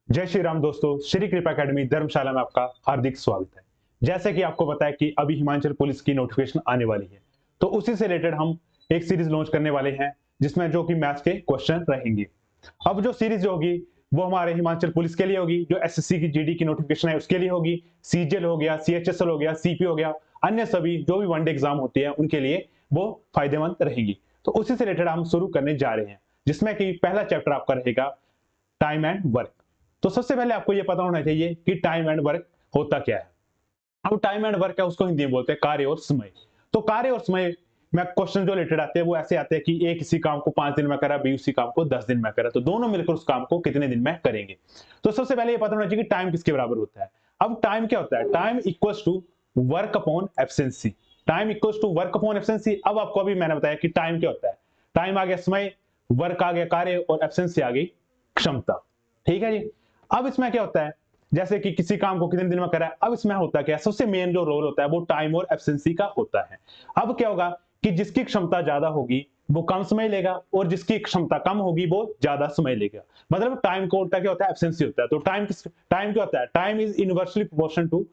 जय श्री राम दोस्तों, श्री कृपा एकेडमी धर्मशाला में आपका हार्दिक स्वागत है। जैसे कि आपको पता है कि अभी हिमाचल पुलिस की नोटिफिकेशन आने वाली है, तो उसी से रिलेटेड हम एक सीरीज लॉन्च करने वाले हैं, जिसमें जो कि मैथ्स के क्वेश्चन रहेंगे। अब जो सीरीज होगी वो हमारे हिमाचल पुलिस के लिए होगी, जो एसएससी की जीडी की नोटिफिकेशन है उसके लिए होगी, सीजीएल हो गया, सीएचएसएल हो गया, सीपी हो गया, अन्य सभी जो भी वनडे एग्जाम होती है उनके लिए वो फायदेमंद रहेगी। तो उसी से रिलेटेड हम शुरू करने जा रहे हैं, जिसमें कि पहला चैप्टर आपका रहेगा टाइम एंड वर्क। तो सबसे पहले आपको यह पता होना चाहिए कि टाइम एंड वर्क होता क्या है। अब टाइम एंड वर्क है उसको हिंदी में बोलते हैं कार्य और समय। तो कार्य और समय में क्वेश्चन जो रिलेटेड आते हैं वो ऐसे आते हैं कि ए किसी काम को 5 दिन में करा, बी उसी काम को 10 दिन में करा, तो दोनों मिलकर उस काम को कितने दिन में करेंगे। तो सबसे पहले ये पता होना चाहिए कि टाइम किसके बराबर होता है। अब टाइम क्या होता है? Time equals to work upon efficiency. Time equals to work upon efficiency. अब आपको अभी मैंने बताया कि टाइम क्या होता है। टाइम आ गया समय, वर्क आ गया कार्य, और एफिशिएंसी आ गई क्षमता। ठीक है जी। अब इसमें क्या होता है, जैसे कि किसी काम को कितने दिन में करा है, अब इसमें होता क्या है, सबसे मेन जो रोल होता है वो टाइम और एफिशिएंसी का होता है। अब क्या होगा कि जिसकी क्षमता ज्यादा होगी वो कम समय लेगा, और जिसकी क्षमता कम होगी वो ज्यादा समय लेगा। मतलब टाइम को उल्टा क्या होता है, एफिशिएंसी होता है। तो टाइम क्या होता है? Time is inversely proportional to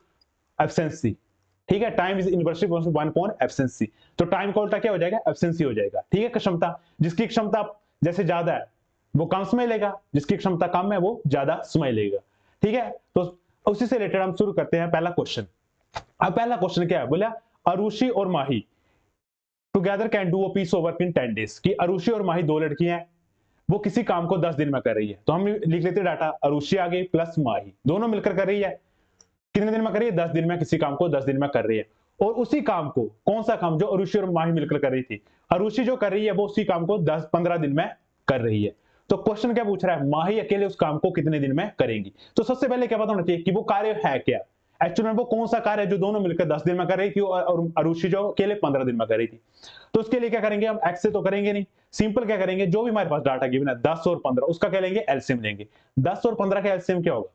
efficiency. ठीक है, time is inversely proportional 1 upon efficiency. तो टाइम का उल्टा क्या हो जाएगा? एफिशिएंसी हो जाएगा। ठीक है, क्षमता, जिसकी क्षमता जैसे ज्यादा है वो कम समय लेगा, जिसकी क्षमता कम है वो ज्यादा समय लेगा। ठीक है, तो उसी से रिलेटेड हम शुरू करते हैं पहला क्वेश्चन। अब पहला क्वेश्चन क्या है, बोला अरुषि और Mahi together can do a piece of work in 10 days. कि अरुषि और माही दो लड़कियां हैं, वो किसी काम को 10 दिन में कर रही है। तो हम लिख लेते हैं डाटा, अरुषि आ गई प्लस माही, दोनों मिलकर कर रही है। कितने दिन में कर रही है? 10 दिन में। किसी काम को 10 दिन में कर रही है। और उसी काम को, कौन सा काम जो अरुषि और माही मिलकर कर रही थी, अरुषि जो कर रही है वो उसी काम को 10-15 दिन में कर रही है। तो क्वेश्चन क्या पूछ रहा है, माही अकेले उस काम को कितने दिन में करेंगी। तो सबसे पहले क्या पता होना चाहिए कि वो कार्य है क्या, एक्चुअली में वो कौन सा कार्य है जो दोनों मिलकर 10 दिन में कर रही थी और अरुषि जो अकेले 15 दिन में कर रही थी। तो उसके लिए क्या करेंगे, हम एक्स से तो करेंगे नहीं, सिंपल क्या करेंगे, जो भी हमारे पास डाटा गिवन है 10 और 15, उसका क्या लेंगे, एलसीएम लेंगे। 10 और 15 का एलसीएम क्या होगा?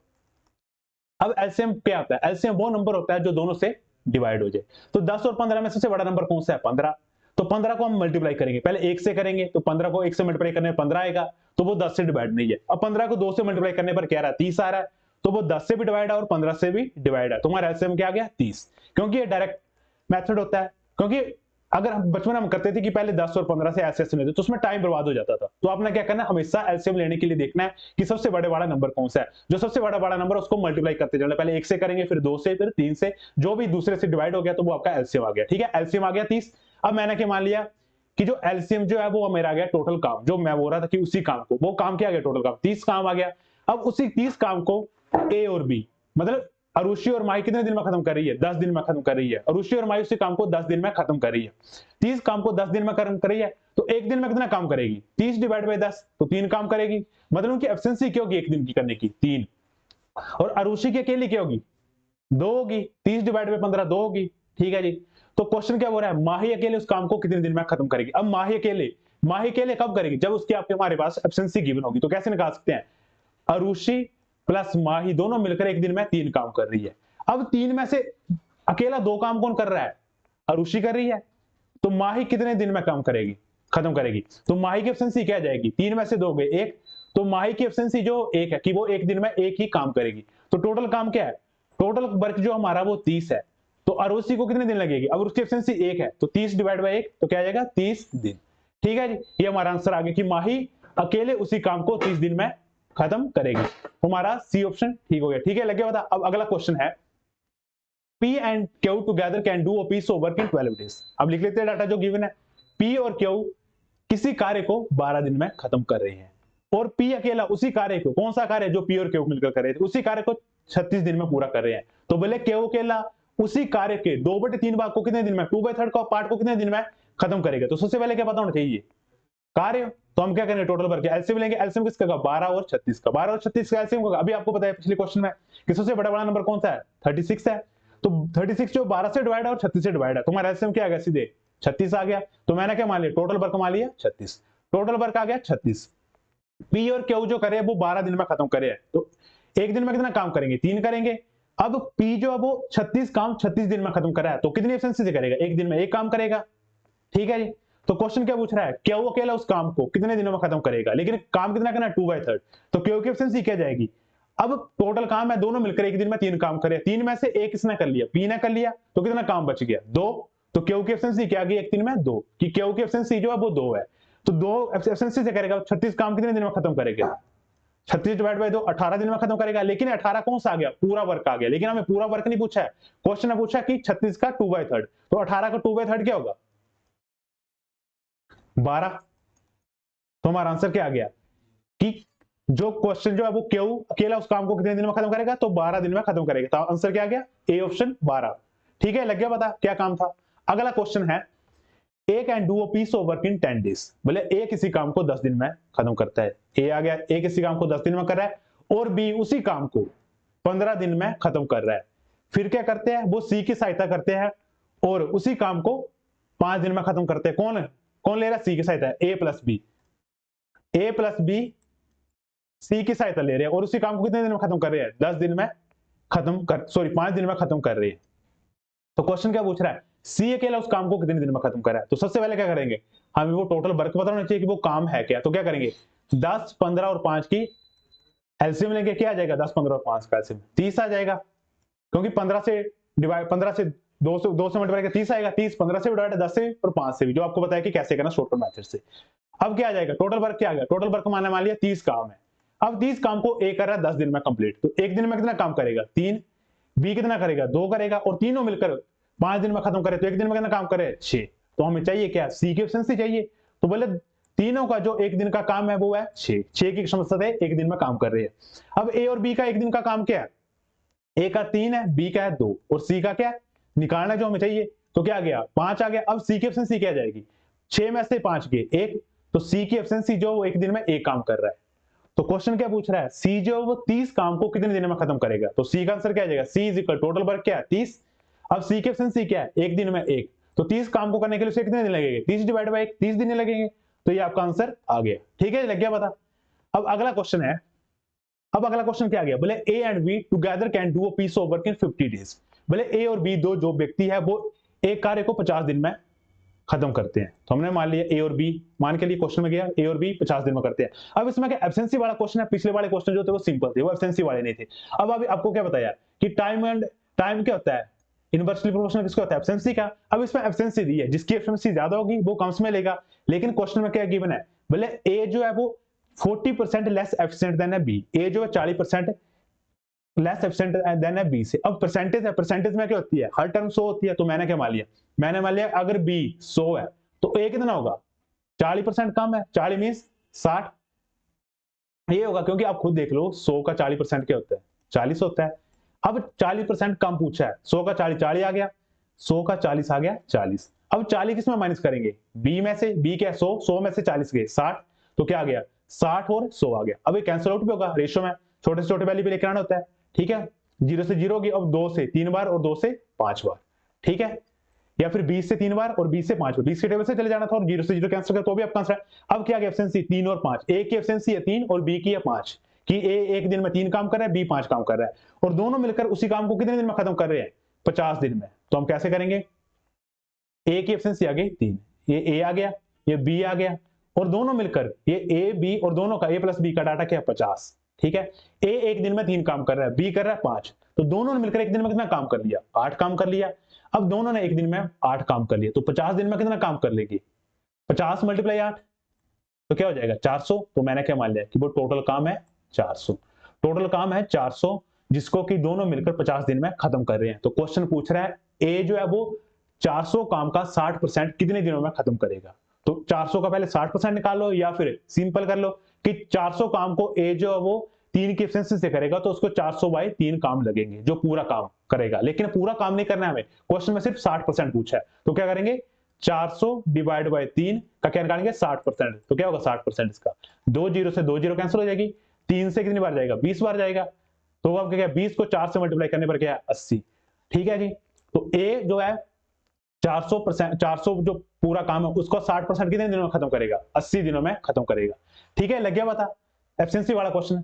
अब एलसीएम क्या आता है? एलसीएम वो नंबर होता है जो दोनों से डिवाइड हो जाए। तो 10 और 15 में सबसे बड़ा नंबर कौन सा है? 15। तो 15 को हम मल्टीप्लाई करेंगे, पहले 1 से करेंगे, तो 15 को 1 से मल्टीप्लाई करने पर 15 आएगा, तो वो 10 से डिवाइड नहीं है। अब 15 को 2 से मल्टीप्लाई करने पर क्या रहा है, 30 आ रहा है, तो वो 10 से भी डिवाइड है और 15 से भी डिवाइड है। तुम्हारा एलसीएम क्या आ गया? 30। क्योंकि ये डायरेक्ट मेथड होता है, क्योंकि अगर हम बचपन में हम करते थे कि पहले 10 और 15 से ऐसे लेते तो उसमें टाइम बर्बाद हो जाता था। तो आपने क्या करना है, हमेशा एलसीएम लेने के लिए देखना है कि सबसे बड़े वाला नंबर कौन सा है। जो सबसे बड़ा नंबर उसको मल्टीप्लाई करते जाना, पहले 1 से करेंगे, फिर 2 से, फिर 3 से, जो भी दूसरे से डिवाइड हो गया तो वो आपका एलसीएम आ गया। ठीक है, एलसीएम आ गया 30। अब मैंने क्या मान लिया कि जो एलसीएम जो है वो मेरा आ गया टोटल काम, जो मैं बोल रहा था कि उसी काम को, वो काम क्या आ गया, टोटल काम 30 काम आ गया। अब उसी 30 काम को ए और बी, मतलब अरुषि और माही कितने दिन में खत्म कर रही है? 10 दिन में खत्म कर रही है। अरुषि और माही उसी काम को 10 दिन में खत्म कर रही है। 30 काम को 10 दिन में खत्म कर रही है, तो एक दिन में कितना काम करेगी? 30 डिवाइड बाई 10, तो 3 काम करेगी। मतलब उनकी एफिशिएंसी क्या होगी एक दिन की करने की? 3। और अरुषि की अकेली क्या होगी? 2 होगी। 30 डिवाइड बाई 15 2 होगी। ठीक है जी। तो क्वेश्चन क्या बोल रहा है, माही अकेले उस काम को कितने दिन में खत्म करेगी। अब माही अकेले कब करेगी? जब उसकी आपके हमारे पास एफिशिएंसी गिवन होगी। तो कैसे निकाल सकते हैं, अरुषि प्लस माही दोनों मिलकर एक दिन में 3 काम कर रही है। अब 3 में से अकेला 2 काम कौन कर रहा है? अरुषि कर रही है। तो माही कितने दिन में काम करेगी, खत्म करेगी? तो माही की एफिशिएंसी क्या जाएगी, 3 में से 2 गए 1, तो माही की एफिशिएंसी जो 1 है कि वो एक दिन में 1 ही काम करेगी। तो टोटल काम क्या है, टोटल वर्क जो हमारा वो 30 है। तो अरुषि को कितने दिन लगेगी? अब उसकी एफिशिएंसी 1 है, तो 30 डिवाइड बाई 1 तो क्या आ जाएगा, 30 दिन। ठीक है जी, ये हमारा आंसर आ गया कि माही अकेले उसी काम को 30 दिन में खत्म करेगी। हमारा सी ऑप्शन ठीक हो गया। ठीक है, लगे बता। अब अगला क्वेश्चन है, P and Q together can do a piece of work in 12 days। अब लिख लेते हैं डाटा जो गिवन है, P और Q किसी कार्य को 12 दिन में खत्म कर रहे हैं, और P अकेला उसी कार्य को, कौन सा कार्य जो P और Q मिलकर कर रहे थे, उसी कार्य को 36 दिन में पूरा कर रहे हैं। तो बोले Q अकेला उसी कार्य के 2/3 भाग को कितने दिन में, 2/3 का पार्ट को कितने दिन में खत्म करेगा। तो सबसे पहले क्या पता होना चाहिए, कार्य। तो हम क्या करेंगे, टोटल वर्क एलसीएम लेंगे। एलसीएम किसका? 12 और 36 का। 12 और 36 का एलसीएम होगा। अभी आपको पता है पिछले क्वेश्चन में कि सबसे बड़ा नंबर कौन सा है, 36 है। तो 36 जो 12 से डिवाइड है और 36 से डिवाइड है, तुम्हारा एलसीएम क्या आ गया, सीधे 36 आ गया। तो मैंने क्या मान लिया, टोटल वर्क मान लिया 36। टोटल वर्क आ गया 36। पी और क्यू जो करे वो 12 दिन में खत्म करे है, तो एक दिन में कितना काम करेंगे, 3 करेंगे। अब पी जो है वो 36 काम 36 दिन में खत्म करा है, तो कितनी एफिशिएंसी से करेगा, एक दिन में 1 काम करेगा। ठीक है जी। तो क्वेश्चन क्या पूछ रहा है, क्यू अकेला उस काम को कितने दिनों में खत्म करेगा, लेकिन काम कितना करना है, 2/3। तो क्यू की एफिशिएंसी क्या जाएगी, अब टोटल काम है, दोनों मिलकर एक दिन में 3 काम करे, 3 में से एक किसने कर लिया, पी ने कर लिया, तो कितना काम बच गया, 2। तो क्यू की एफिशिएंसी क्या गई एक दिन में, 2, कि क्यू की एफिशिएंसी जो है वो 2 है। तो 2 एफिशिएंसी से करेगा 36 काम कितने दिन में खत्म करेगा, 36 डिवाइड बाय 2 18 दिन में खत्म करेगा। लेकिन 18 कौन सा आ गया, पूरा वर्क आ गया। लेकिन हमें पूरा वर्क नहीं पूछा है, क्वेश्चन ने पूछा कि 36 का 2/3, तो 18 का 2/3 क्या होगा, 12। तो हमारा आंसर क्या आ गया कि जो क्वेश्चन जो है वो क्यू अकेला उस काम को कितने दिन में खत्म करेगा, तो 12 दिन में खत्म करेगा। तो आंसर क्या आ गया, ए ऑप्शन 12। ठीक है, लग गया पता क्या काम था। अगला क्वेश्चन है, A can do a piece of work in 10 days. बोले ए किसी काम को 10 दिन में खत्म करता है। ए आ गया, ए किसी काम को 10 दिन में कर रहा है, और बी उसी काम को 15 दिन में खत्म कर रहा है। फिर क्या करते हैं, वो सी की सहायता करते हैं और उसी काम को 5 दिन में खत्म करते हैं। कौन कौन ले रहा है, सी की सहायता है, ए प्लस बी। ए प्लस बी सी की सहायता ले रहे हैं और उसी काम को कितने दिन में खत्म कर रहे हैं, 10 दिन में खत्म कर, सॉरी 5 दिन में खत्म कर रहे हैं। तो क्वेश्चन क्या पूछ रहा है, सी अकेला उस काम को कितने दिन में खत्म कर रहा है। तो सबसे पहले क्या करेंगे, हमें वो टोटल वर्क पता होना चाहिए कि वो काम है क्या। तो क्या करेंगे, 10, 15 और 5 की एलसीएम लेंगे, क्या आ जाएगा, 10, 15 और 5 का एलसीएम 30 आ जाएगा, क्योंकि 15 से 2 से मल्टीप्लाई 30 आएगा। 30 15 से डिवाइड 10 से और 5 से भी, जो आपको बताया कि कैसे करना शॉर्टकट मेथड से। अब क्या आ जाएगा, टोटल वर्क क्या आ गया, टोटल वर्क मान लिया 30 काम है। अब 30 काम को ए कर रहा है 10 दिन में कंप्लीट, तो एक दिन में कितना काम करेगा, 3। बी कितना करेगा, 2 करेगा, और तीनों मिलकर 5 दिन में खत्म करे, तो एक दिन में कितना काम करे, 6। तो हमें चाहिए क्या, सी की एफिशिएंसी चाहिए। तो बोले तीनों का जो एक दिन का काम है वो है 6 की क्षमता से एक दिन में काम कर रहे हैं। अब ए और बी का एक दिन का काम क्या है, ए का 3 है, बी का है 2, और सी का क्या है, निकालना जो हमें चाहिए। तो क्या आ गया, 5 आ गया। अब सी की एफिशिएंसी क्या जाएगी, 6 में से 5 गए 1, तो सी की एफिशिएंसी जो वो एक दिन में एक काम कर रहा है। तो क्वेश्चन क्या पूछ रहा है, सी जो वो 30 काम को कितने दिन में खत्म करेगा। तो सी का आंसर क्या आ जाएगा, सी इज इक्वल टोटल वर्क क्या है 30। अब सी की एफिशिएंसी क्या है, एक दिन में एक, तो 30 काम को करने के लिए उसे कितने दिन लगेंगे, 30 डिवाइड बाय 1, 30 दिन लगेंगे। तो ये आपका आंसर आ गया। ठीक है, लग गया पता। अब अगला क्वेश्चन है, अब अगला क्वेश्चन क्या आ गया, बोले A and B together can do a piece of work in 50 days. बोले ए और बी दो जो व्यक्ति है वो एक कार्य को 50 दिन में खत्म करते हैं। तो हमने मान लिया ए और बी, मान के लिए क्वेश्चन में गया ए और बी 50 दिन में करते हैं। अब इसमें क्या एब्सेंसी वाला क्वेश्चन है, पिछले वाले क्वेश्चन जो थे वो सिंपल थे, वो एब्सेंसी वाले नहीं थे। अब अभी आपको क्या बताया कि टाइम क्या होता है, इनवर्सली प्रोपोर्शनल किसका होता है, एब्सेंसी का। अब इसमें एब्सेंसी दी है, जिसकी एब्सेंसी ज्यादा होगी वो कम समय लेगा। लेकिन क्वेश्चन में क्या गिवन है, बोले ए जो है वो 40% लेस एफिशिएंट देन है बी। ए जो है 40% लेस एफिशिएंट देन है बी से। अब परसेंटेज है, परसेंटेज में क्या होती है, हर टर्म 100 होती है। तो मैंने क्या मान लिया, मैंने मान लिया अगर बी 100 है तो ए कितना होगा, 40% कम है, 40 मींस 60 ये होगा, क्योंकि आप खुद देख लो 100 का 40% क्या होता है, 40 होता है। अब 40% कम पूछा है, 100 का 40 40 आ गया, 100 का 40 आ गया 40। अब 40 किसमें माइनस करेंगे, बी में से, बी क्या 100 में से 40 गए 60, तो क्या आ गया 60 और 100 आ गया। अब ये कैंसिल आउट भी होगा, रेशियो में छोटे से छोटे वैल्यू पे लेकर आना होता है। ठीक है, 0 से 0 होगी, अब 2 से 3 बार और 2 से 5 बार। ठीक है, या फिर 20 से 3 बार और 20 से 5 बार, 20 के टेबल से चले जाना था और 0 से 0 कैंसिल कर तो भी आपका आंसर है। अब क्या है एफिशिएंसी 3 और 5, ए की एफिशिएंसी है 3 और बी की है 5, कि ए एक दिन में 3 काम कर रहा है, बी 5 काम कर रहा है, और दोनों मिलकर उसी काम को कितने दिन में खत्म कर रहे हैं, 50 दिन में। तो हम कैसे करेंगे, ए की एफिशिएंसी आ गई 3, ये ए आ गया, ये बी आ गया, और दोनों मिलकर ये ए बी और दोनों का ए प्लस बी का डाटा क्या है 50। ठीक है, ए एक दिन में 3 काम कर रहा है, बी कर रहा है 5, तो दोनों ने मिलकर एक दिन में कितना काम कर लिया, 8 काम कर लिया। अब दोनों ने एक दिन में 8 काम कर लिया, तो 50 दिन में कितना काम कर लेगी, 50 मल्टीप्लाई 8, तो क्या हो जाएगा 400। तो मैंने क्या मान लिया कि वो टोटल काम है 400, टोटल काम है 400, जिसको कि दोनों मिलकर 50 दिन में खत्म कर रहे हैं। तो क्वेश्चन पूछ रहा है ए जो है वो 400 काम का 60% कितने दिनों में खत्म करेगा। तो 400 का पहले 60% निकालो, या फिर सिंपल कर लो कि 400 काम को ए जो है वो 3 की एफिशिएंसी से करेगा, तो उसको 400 बाई 3 काम लगेंगे जो पूरा काम करेगा। लेकिन पूरा काम नहीं करना है हमें, क्वेश्चन में सिर्फ 60% पूछा है। तो क्या करेंगे, 400 डिवाइड बाय 3 का क्या निकालेंगे 60%, तो क्या होगा 60% इसका, 2 0 से 2 0 कैंसिल हो जाएगी, 3 से कितनी बार जाएगा 20 बार जाएगा, तो अब क्या 20 को 4 से मल्टीप्लाई करने पर क्या है 80। ठीक है जी, तो ए जो है 400%, 400 जो पूरा काम है उसको 60% कितने दिनों में खत्म करेगा, 80 दिनों में खत्म करेगा। ठीक है, लग गया पता। एफिशिएंसी वाला क्वेश्चन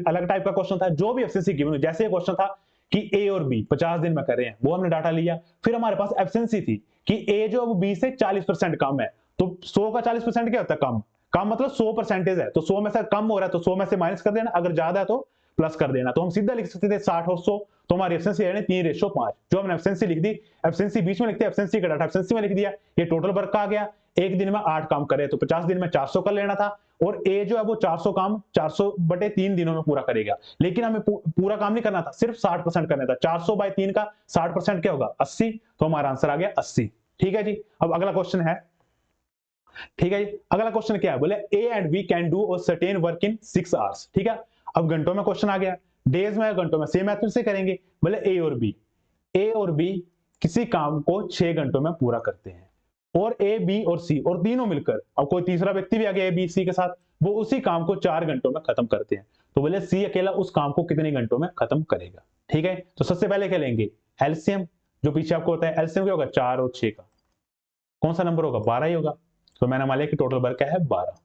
अलग टाइप का क्वेश्चन था, जो भी एफिशिएंसी गिवन, जैसे ये क्वेश्चन था कि ए और बी 50 दिन में कर रहे हैं, वो हमने डाटा लिया। फिर हमारे पास एफिशिएंसी थी कि ए जो वो बी से 40% कम है, तो 100 का 40% क्या होता है, कम, कम मतलब 100% है, तो 100 में से कम हो रहा है तो 100 में से माइनस कर देना, अगर ज्यादा है तो प्लस कर देना। तो हम सीधा लिख सकते थे 60 और 100, तो हमारी एफिशिएंसी है 3:5। जो हमने एफिशिएंसी लिख दी, एफिशिएंसी बीच में लिखते हैं, एफिशिएंसी का डाटा एफिशिएंसी में लिख दिया। ये टोटल वर्क आ गया, एक दिन में 8 काम करे तो 50 दिन में 400 कर लेना था, और ए जो है वो 400 काम 400/3 दिनों में पूरा करेगा। लेकिन हमें पूरा काम नहीं करना था, सिर्फ 60% करना था। 400/3 का 60% क्या होगा? 80। तो हमारा आंसर आ गया 80। ठीक है जी। अब अगला क्वेश्चन है, ठीक है जी, अगला क्वेश्चन क्या है? बोले A and B can do a certain work in 6 hours. ठीक है, अब घंटों में क्वेश्चन आ गया, डेज में घंटों में, सेम मेथड से करेंगे। बोले ए और बी किसी काम को 6 घंटों में पूरा करते हैं, और ए बी और सी और तीनों मिलकर, अब कोई तीसरा व्यक्ति भी आ गया ए बी सी के साथ, वो उसी काम को 4 घंटों में खत्म करते हैं। तो बोले सी अकेला उस काम को कितने घंटों में खत्म करेगा? ठीक है, तो सबसे पहले क्या लेंगे? एलसीएम। जो पीछे आपको होता है एलसीएम क्या होगा? 4 और 6 का कौन सा नंबर होगा? 12 ही होगा। तो मैंने मान लिया कि टोटल वर्क क्या है? 12।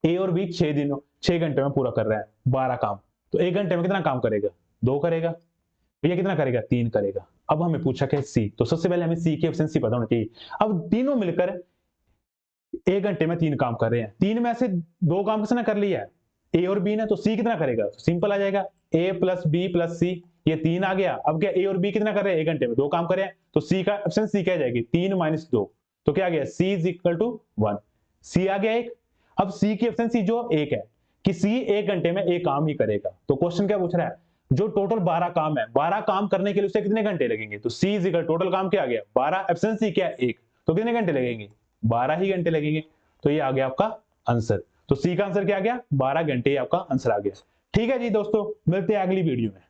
ए और बी 6 घंटे में पूरा कर रहा है 12 काम, तो 1 घंटे में कितना काम करेगा? 2 करेगा। ये कितना करेगा? 3 करेगा। अब हमें पूछा क्या? सी। तो सबसे पहले हमें सी की एफिशिएंसी पता होनी चाहिए। अब तीनों मिलकर 1 घंटे में 3 काम कर रहे हैं, 3 में से 2 काम किसने कर लिया है? ए और बी ने। तो सी कितना करेगा? सिंपल आ जाएगा, ए प्लस बी प्लस सी, ये 3 आ गया। अब क्या ए और बी कितना कर रहे हैं? 1 घंटे में 2 काम कर रहे हैं, तो सी का एफिशिएंसी क्या आ जाएगी? 3 - 2, तो क्या आ गया? सी इज इक्वल टू 1। सी आ गया एक। अब सी की एफिशिएंसी जो 1 है कि सी 1 घंटे में एक काम ही करेगा। तो क्वेश्चन क्या पूछ रहा है? जो टोटल 12 काम है, 12 काम करने के लिए उसे कितने घंटे लगेंगे? तो सी इज इक्वल टोटल काम क्या आ गया? 12, एफिशिएंसी क्या है? 1, तो कितने घंटे लगेंगे? 12 ही घंटे लगेंगे। तो ये आ गया आपका आंसर। तो सी का आंसर क्या आ गया? 12 घंटे आपका आंसर आ गया। ठीक है जी दोस्तों, मिलते हैं अगली वीडियो में।